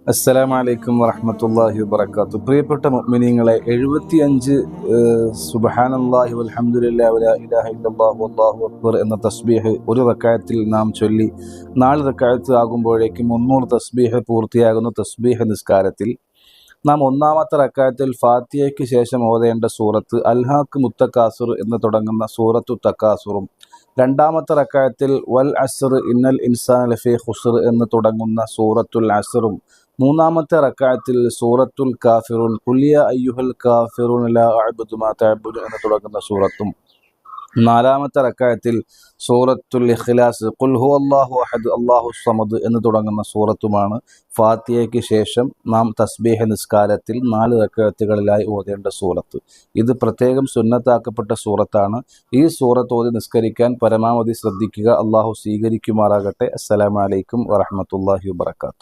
അസ്സലാമു അലൈക്കും വറഹ്മത്തുള്ളാഹി വബറകാതുഹു. പ്രിയപ്പെട്ട മുഅ്മിനീങ്ങളെ, 75 സുബ്ഹാനല്ലാഹി വൽഹംദുലില്ലാഹി വലാ ഇലാഹ ഇല്ലല്ലാഹു വല്ലാഹു അക്ബർ എന്ന തസ്ബീഹ് ഒരു റക്അത്തിൽ നാം ചൊല്ലി 4 റക്അത്ത് ആകുമ്പോഴേക്കും 300 തസ്ബീഹ് പൂർത്തിയാകുന്ന തസ്ബീഹ് നിസ്കാരത്തിൽ നാം ഒന്നാമത്തെ റക്അത്തിൽ ഫാത്തിഹയ്ക്ക് ശേഷം ഓതേണ്ട സൂറത്ത് അൽഹാഖ് മുത്തക്കാസുർ എന്ന് തുടങ്ങുന്ന സൂറത്തു തക്കാസുറും, രണ്ടാമത്തെ റക്അത്തിൽ വൽ അസ്ർ ഇന്നൽ ഇൻസാന ലഫീ ഖുസ്ർ എന്ന് തുടങ്ങുന്ന സൂറത്തുൽ അസ്റും, മൂന്നാമത്തെ റക്അത്തിൽ സൂറത്തുൽ കാഫിറൂൻ ഖുൽ യാ അയ്യുഹൽ കാഫിറൂൻ ലാ അഅ്ബുദു മാ തഅബ്ദുൻ എന്ന് തുടങ്ങുന്ന സൂറത്തും, നാലാമത്തെ റക്അത്തിൽ സൂറത്തുൽ ഇഖ്ലാസ് ഖുൽ ഹുവല്ലാഹു അഹദ് അല്ലാഹു സമദ് എന്ന് തുടങ്ങുന്ന സൂറത്തുമാണ് ഫാത്തിഹയ്ക്ക് ശേഷം നാം തസ്ബീഹ് നിസ്കാരത്തിൽ 4 റക്അത്തുകളിലായി ഓതേണ്ട സൂറത്ത്. ഇത് പ്രത്യേകം സുന്നത്താക്കപ്പെട്ട സൂറത്താണ്. ഈ സൂറത്ത് ഓതി നിസ്കരിക്കാൻ പരമാവധി ശ്രദ്ധിക്കുക. അള്ളാഹു സ്വീകരിക്കുമാറാകട്ടെ. അസ്സലാമു അലൈക്കും വറഹ്മത്തുള്ളാഹി വബറകാതുഹു.